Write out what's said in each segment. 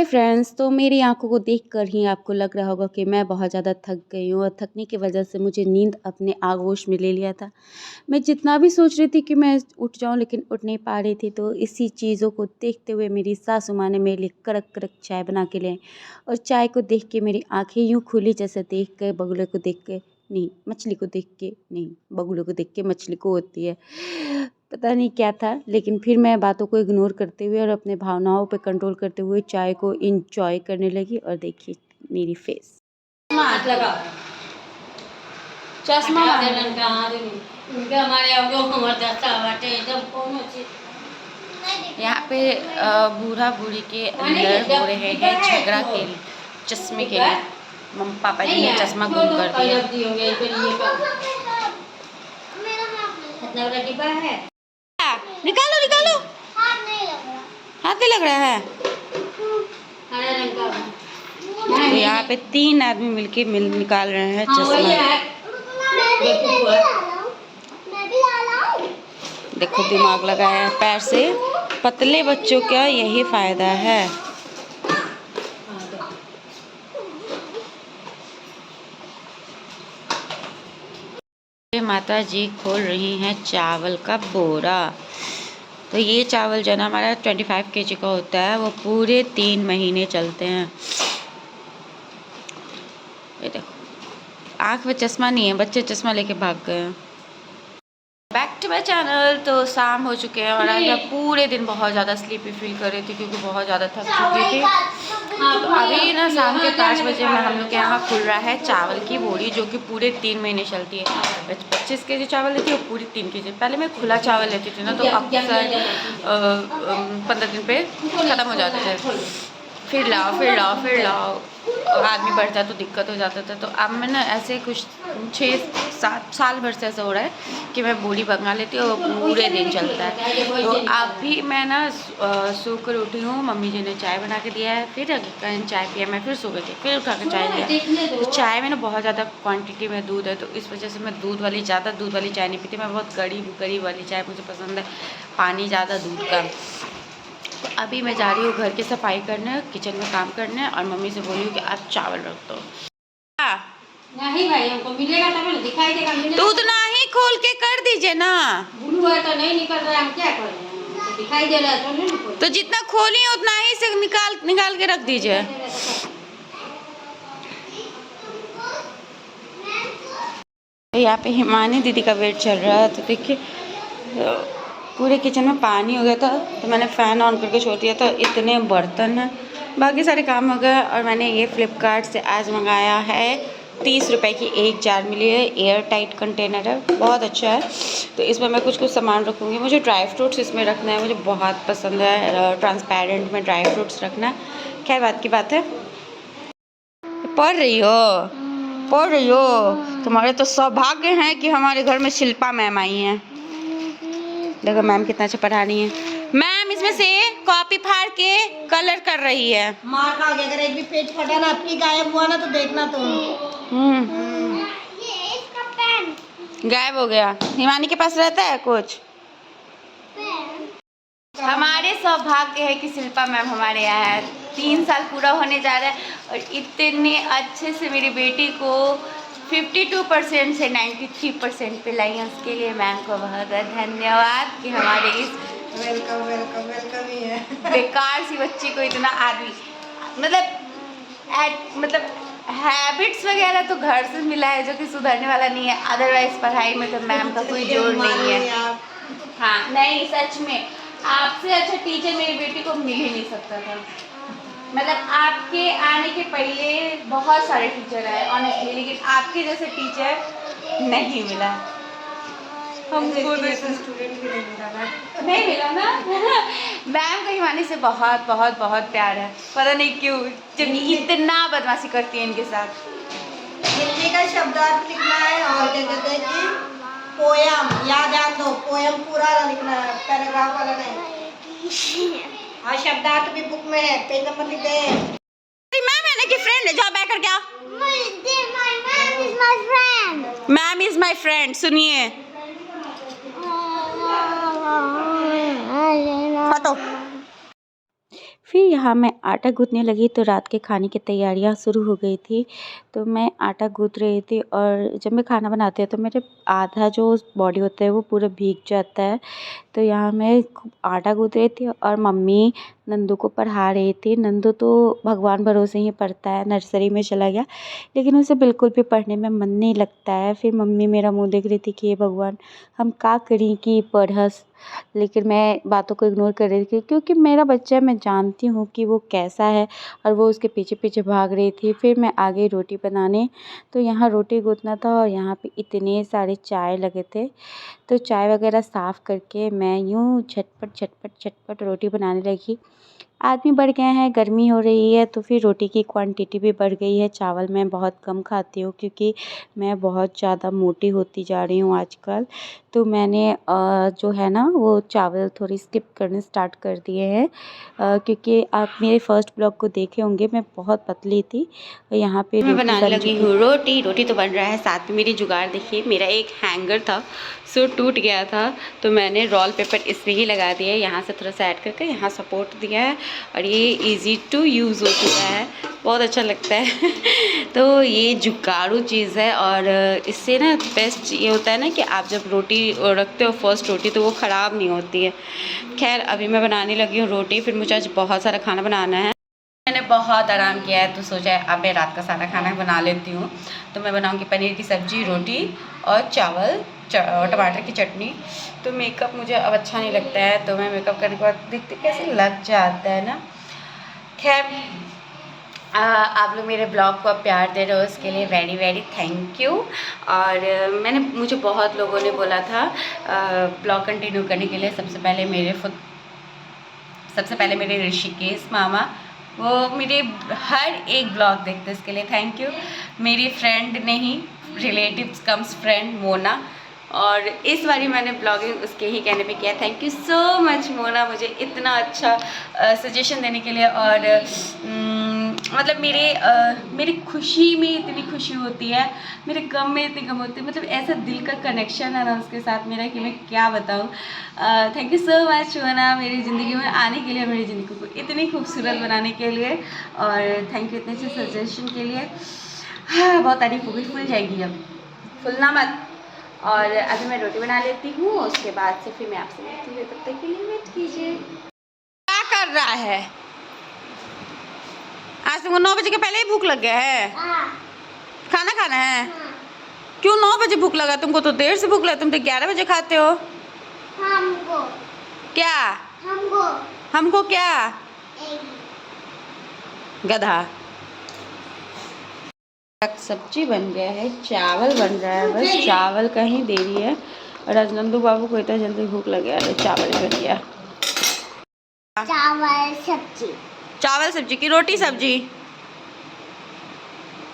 Hi friends, तो मेरी आंखों को देखकर ही आपको लग रहा होगा कि मैं बहुत ज़्यादा थक गई हूँ और थकने की वजह से मुझे नींद अपने आगोश में ले लिया था। मैं जितना भी सोच रही थी कि मैं उठ जाऊँ लेकिन उठ नहीं पा रही थी। तो इसी चीज़ों को देखते हुए मेरी सासू माँ ने मेरे लिए कड़क कड़क चाय बना के ले आई और चाय को देख के मेरी आँखें यूँ खुली जैसे देख के बगुले को देख के नहीं, मछली को देख के नहीं, बगुले को देख के मछली को होती है। पता नहीं क्या था, लेकिन फिर मैं बातों को इग्नोर करते हुए और अपने भावनाओं पे कंट्रोल करते हुए चाय को एंजॉय करने लगी। और देखिए मेरी फेस। हाथ लगाओ चश्मा वाले का उनके हमारे अब लोग हमारे दस्ता बाटे एकदम कौन चीज यहाँ पे बूढ़ा बूढ़ी के अंदर हो रहे हैं झगड़ा के चश्मे के लिए। मम्मी पापा जी ने चश्मा गुम कर दिया। इतना बड़ा डिब्बा है। निकालो निकालो, हाथ नहीं लग रहा है। हरे रंग का तो यहाँ पे 3 आदमी मिलके निकाल रहे हैं चश्मा। देखो दिमाग लगाया है पैर से। पतले बच्चों का यही फायदा है। माता जी खोल रही हैं चावल का बोरा। तो ये चावल जो है ना हमारा 25 kg का होता है, वो पूरे 3 महीने चलते हैं। ये देखो आँख में चश्मा नहीं है, बच्चे चश्मा लेके भाग गए हैं। Back to my channel. तो शाम हो चुके हैं और आज मैं पूरे दिन बहुत ज़्यादा स्लीपी फील कर रही थी क्योंकि बहुत ज़्यादा थक चुकी थी। तो अभी ना शाम के 5 बजे में हम लोग के यहाँ खुल रहा है चावल की बोरी, जो कि पूरे 3 महीने चलती है। 25 kg चावल लेती है और पूरी 3 kg। पहले मैं खुला चावल लेती थी ना, तो अक्सर 15 दिन पे ख़त्म हो जाते थे। फिर लाओ आदमी बढ़ता तो दिक्कत हो जाता था। तो अब मैं ना ऐसे कुछ 6-7 साल भर से ऐसा हो रहा है कि मैं बोरी मंगा लेती हूँ और पूरे दिन चलता है। तो अभी मैं ना सो कर उठी हूँ, मम्मी जी ने चाय बना के दिया है, फिर कहीं चाय पिया, मैं फिर सो गई थी, फिर उठा कर चाय दिया। तो चाय में ना बहुत ज़्यादा क्वांटिटी में दूध है, तो इस वजह से मैं ज़्यादा दूध वाली चाय नहीं पीती। मैं बहुत गरीब वाली चाय मुझे पसंद है, पानी ज़्यादा दूध का। तो अभी मैं जा रही हूँ घर की सफाई करने, किचन में काम करने, और मम्मी से बोली हूँ कि आप चावल रख दो। नहीं भाई, हमको मिलेगा तब ना दिखाई देगा। तो उतना ही खोल के कर दीजिए ना। ब्लू है तो नहीं निकल रहा है, हम क्या करें? तो दिखाई दे रहा है तो नहीं। तो जितना खोली उतना ही से निकाल के रख दीजिए। तो यहाँ पे हिमानी दीदी का वेट चल रहा है। तो देखिए पूरे किचन में पानी हो गया था, तो मैंने फ़ैन ऑन करके छोड़ दिया था। इतने बर्तन हैं, बाकी सारे काम हो गए। और मैंने ये फ्लिपकार्ट से आज मंगाया है, 30 रुपए की एक जार मिली है, एयर टाइट कंटेनर है, बहुत अच्छा है। तो इसमें मैं कुछ सामान रखूँगी। मुझे ड्राई फ्रूट्स इसमें रखना है, मुझे बहुत पसंद है ट्रांसपेरेंट में ड्राई फ्रूट्स रखना। खैर बात की बात है। पढ़ रही हो? तुम्हारे तो सौभाग्य हैं कि हमारे घर में शिल्पा मैम आई हैं। देखो मैम कितना अच्छा पढ़ा रही है। मैम इसमें से कॉपी फाड़ के कलर कर रही है। मार खा गया, अगर एक भी पेज फटा ना आपकी गायब हुआ ना तो देखना तुम। ये इसका पेन गायब हो गया। हिमानी के पास रहता है कुछ। हमारे सौभाग्य है कि शिल्पा मैम हमारे यहाँ है। 3 साल पूरा होने जा रहा है और इतने अच्छे से मेरी बेटी को 52% से 93% पे लाई है। उसके लिए मैम को बहुत बहुत धन्यवाद कि हमारे इस वेलकम ही है। बेकार सी बच्ची को इतना आदमी मतलब हैबिट्स वगैरह तो घर से मिला है, जो कि सुधरने वाला नहीं है। अदरवाइज पढ़ाई में तो मैम का कोई जोर नहीं है। हाँ नहीं, सच में आपसे अच्छा टीचर मेरी बेटी को मिल ही नहीं सकता था। मतलब आपके आने के पहले बहुत सारे टीचर आए ऑनेस्टली, लेकिन आपके जैसे टीचर नहीं मिला हमको। स्टूडेंट भी नहीं मिला ना। मैम को हिमानी से बहुत बहुत बहुत प्यार है, पता नहीं क्यों, जब इतना बदमाशी करती है इनके साथ। हिंदी का शब्दार्थ लिखना है और क्या कहते हैं कि पोयम, याद दो, पोयम पूरा लिखना है, पैराग्राफ वाला नहीं। और शब्दार्थ भी बुक में है, पेज नंबर लिख दे। मैम है ना कि फ्रेंड है, जाओ बैठ कर क्या। Ma'am is my friend. सुनिए हटो। फिर यहाँ मैं आटा गूँथने लगी तो रात के खाने की तैयारियाँ शुरू हो गई थी। तो मैं आटा गूँथ रही थी और जब मैं खाना बनाती हूँ तो मेरे आधा जो बॉडी होता है वो पूरा भीग जाता है। तो यहाँ मैं आटा गूँथ रही थी और मम्मी नंदू को पढ़ा रही थी। नंदू तो भगवान भरोसे ही पढ़ता है, नर्सरी में चला गया, लेकिन उसे बिल्कुल भी पढ़ने में मन नहीं लगता है। फिर मम्मी मेरा मुँह देख रही थी कि हे भगवान, हम का करी कि पढ़स, लेकिन मैं बातों को इग्नोर कर रही थी क्योंकि मेरा बच्चा, मैं जानती हूँ कि वो कैसा है, और वो उसके पीछे पीछे भाग रही थी। फिर मैं आ गई रोटी बनाने। तो यहाँ रोटी गूँथना था और यहाँ पे इतने सारे चाय लगे थे, तो चाय वगैरह साफ़ करके मैं यूँ झटपट झटपट झटपट रोटी बनाने लगी। आदमी बढ़ गए हैं, गर्मी हो रही है, तो फिर रोटी की क्वांटिटी भी बढ़ गई है। चावल मैं बहुत कम खाती हूँ क्योंकि मैं बहुत ज़्यादा मोटी होती जा रही हूँ आजकल। तो मैंने जो है ना वो चावल थोड़ी स्किप करने स्टार्ट कर दिए हैं, क्योंकि आप मेरे फर्स्ट ब्लॉग को देखे होंगे, मैं बहुत पतली थी। यहाँ पे मैं बनाने लगी हूँ रोटी। रोटी तो बन रहा है, साथ में मेरी जुगाड़ देखिए, मेरा एक हैंगर था सो टूट गया था, तो मैंने रोल पेपर इसलिए ही लगा दिया है, यहाँ से थोड़ा सा ऐड करके यहाँ सपोर्ट दिया है और ये इजी टू यूज़ हो चुका है, बहुत अच्छा लगता है। तो ये जुगाड़ू चीज़ है और इससे ना बेस्ट ये होता है ना कि आप जब रोटी रखते हो फर्स्ट रोटी तो वो ख़राब नहीं होती है। खैर अभी मैं बनाने लगी हूँ रोटी, फिर मुझे आज बहुत सारा खाना बनाना है। मैंने बहुत आराम किया है तो सोचा अब मैं रात का सारा खाना बना लेती हूँ। तो मैं बनाऊँगी पनीर की सब्ज़ी, रोटी और चावल, टमाटर की चटनी। तो मेकअप मुझे अब अच्छा नहीं लगता है, तो मैं मेकअप करने के बाद देखते कैसे लग जाता है ना। खैर आप लोग मेरे ब्लॉग को अब प्यार दे रहे हो, उसके लिए वेरी वेरी थैंक यू। और मुझे बहुत लोगों ने बोला था ब्लॉग कंटिन्यू करने के लिए। सबसे पहले मेरे ऋषिकेश मामा, वो मेरे हर एक ब्लॉग देखते हैं, इसके लिए थैंक यू। मेरी फ्रेंड नहीं, रिलेटिव्स कम्स फ्रेंड मोना, और इस बारी मैंने ब्लॉगिंग उसके ही कहने पे किया। Thank you so much Mona, मुझे इतना अच्छा सजेशन देने के लिए। और मतलब मेरी खुशी में इतनी खुशी होती है, मेरे गम में इतनी गम होती है, मतलब ऐसा दिल का कनेक्शन है ना उसके साथ मेरा कि मैं क्या बताऊँ। Thank you so much Mona, मेरी ज़िंदगी में आने के लिए, मेरी ज़िंदगी को इतनी खूबसूरत बनाने के लिए, और थैंक यू इतने अच्छे सजेशन के लिए। हाँ बहुत तारीफ हो गई, फूल जाएगी अब, फूलना मत। और अभी मैं रोटी बना लेती हूँ, उसके बाद से फिर मैं आपसे मिलती हूँ, तब तक के लिए वेट कीजिए। क्या कर रहा है? आज तुमको 9 बजे के पहले ही भूख लग गया है? खाना खाना है? क्यों 9 बजे भूख लगा तुमको? तो देर से भूख लगा, तुम तो 11 बजे खाते हो। हमको क्या? हमको क्या? गधा। सब्जी बन गया है, चावल बन रहा है, बस चावल का ही देरी है। और आज नंदू बाबू को इतना जल्दी भूख लग गया तो चावल बन गया। चावल सब्जी की रोटी सब्जी?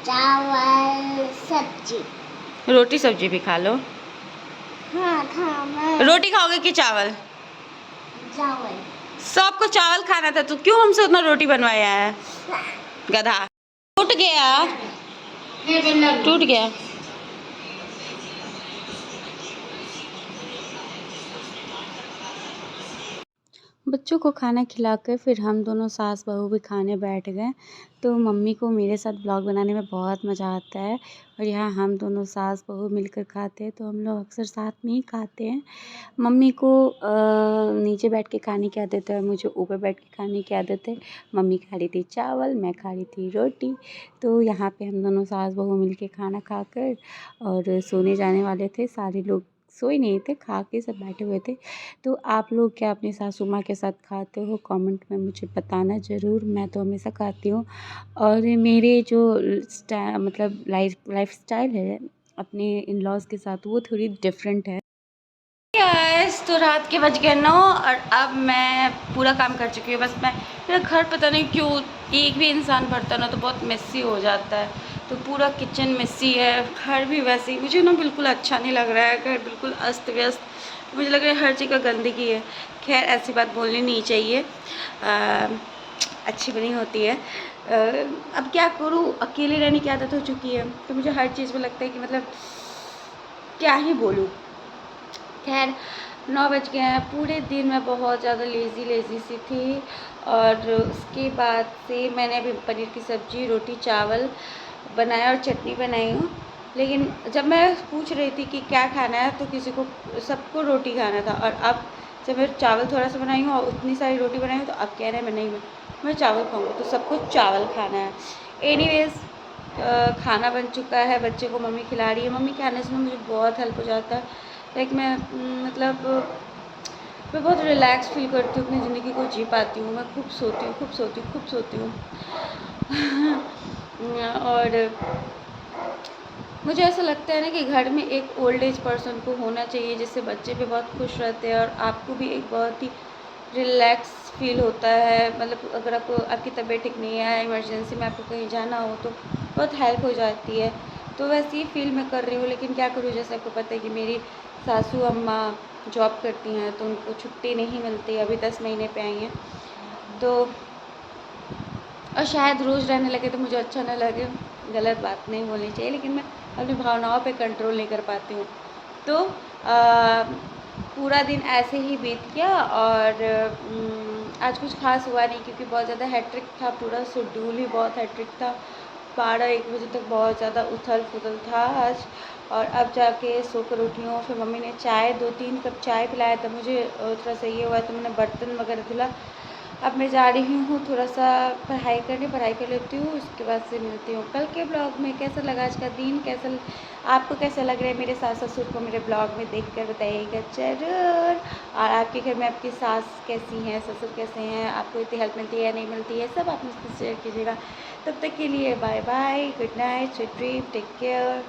चावल सब्जी। रोटी सब्जी भी खा लो। हाँ खाना। रोटी खाओगे कि चावल? चावल। सबको चावल खाना था, तो क्यों हमसे उतना रोटी बनवाया है? गधा। टूट गया। बच्चों को खाना खिलाकर फिर हम दोनों सास बहू भी खाने बैठ गए। तो मम्मी को मेरे साथ ब्लॉग बनाने में बहुत मज़ा आता है, और यहाँ हम दोनों सास बहू मिलकर खाते हैं, तो हम लोग अक्सर साथ में ही खाते हैं। मम्मी को नीचे बैठ के खाने की आदत है और मुझे ऊपर बैठ के खाने की आदत है। मम्मी खा रही थी चावल, मैं खा रही थी रोटी। तो यहाँ पे हम दोनों सास बहू मिल के खाना खाकर और सोने जाने वाले थे। सारे लोग सोए नहीं थे, खा के सब बैठे हुए थे। तो आप लोग क्या अपनी सासू माँ के साथ खाते हो? कमेंट में मुझे बताना ज़रूर। मैं तो हमेशा खाती हूँ, और मेरे जो मतलब लाइफ स्टाइल है अपने इन लॉज़ के साथ, वो थोड़ी डिफरेंट है। गाइस तो रात के बज गए 9 और अब मैं पूरा काम कर चुकी हूँ। बस मेरा घर पता नहीं क्यों एक भी इंसान भरता ना तो बहुत मेसी हो जाता है, तो पूरा किचन मेसी है, घर भी वैसे ही। मुझे ना बिल्कुल अच्छा नहीं लग रहा है, घर बिल्कुल अस्त व्यस्त, मुझे लग रहा है हर जगह गंदगी है। खैर ऐसी बात बोलनी नहीं चाहिए, अच्छी भी नहीं होती है। अब क्या करूँ, अकेले रहने की आदत हो चुकी है, तो मुझे हर चीज़ में लगता है कि मतलब क्या ही बोलूँ। खैर 9 बज गए हैं। पूरे दिन मैं बहुत ज़्यादा लेज़ी सी थी और उसके बाद से मैंने अभी पनीर की सब्ज़ी, रोटी, चावल बनाया और चटनी बनाई हूँ। लेकिन जब मैं पूछ रही थी कि क्या खाना है तो किसी को सबको रोटी खाना था, और अब जब मैं चावल थोड़ा सा बनाई हूँ और उतनी सारी रोटी बनाई हूँ तो अब कह रहे हैं मैं चावल खाऊँगा, तो सबको चावल खाना है। एनीवेज़ खाना बन चुका है, बच्चे को मम्मी खिला रही है। मम्मी के आने से ना मुझे बहुत हेल्प हो जाता है। लाइक मतलब मैं बहुत रिलैक्स फील करती हूँ, अपनी ज़िंदगी को जी पाती हूँ। मैं खूब सोती हूँ और मुझे ऐसा लगता है ना कि घर में एक ओल्ड एज पर्सन को होना चाहिए, जिससे बच्चे भी बहुत खुश रहते हैं और आपको भी एक बहुत ही रिलैक्स फील होता है। मतलब अगर आपको आपकी तबीयत ठीक नहीं है, इमरजेंसी में आपको कहीं जाना हो तो बहुत हेल्प हो जाती है। तो वैसे ही फील मैं कर रही हूँ, लेकिन क्या करूँ, जैसे आपको पता है कि मेरी सासू अम्मा जॉब करती हैं तो उनको छुट्टी नहीं मिलती, अभी 10 महीने पे आई हैं। तो और शायद रोज़ रहने लगे तो मुझे अच्छा ना लगे, गलत बात नहीं बोलनी चाहिए, लेकिन मैं अपनी भावनाओं पे कंट्रोल नहीं कर पाती हूँ। तो पूरा दिन ऐसे ही बीत गया और आज कुछ ख़ास हुआ नहीं क्योंकि बहुत ज़्यादा हैट्रिक था, पूरा शेड्यूल ही बहुत हैट्रिक था। 12-1 बजे तक बहुत ज़्यादा उथल-पुथल था आज, और अब जाके सोकर उठी हूँ। फिर मम्मी ने चाय 2-3 कप चाय पिलाया, तब मुझे थोड़ा सा ये हुआ, तो मैंने बर्तन वगैरह धुला। अब मैं जा रही हूँ थोड़ा सा पढ़ाई कर लेती हूँ, उसके बाद से मिलती हूँ कल के ब्लॉग में। कैसा लगा आज का दिन, आपको कैसा लग रहा है मेरे सास ससुर को मेरे ब्लॉग में देखकर बताइएगा ज़रूर। और आपके घर में आपकी सास कैसी हैं, ससुर कैसे हैं, आपको इतनी हेल्प मिलती है या नहीं मिलती है, सब आप मुझसे शेयर कीजिएगा। तब तक के लिए bye bye, good night, sweet dream, take care.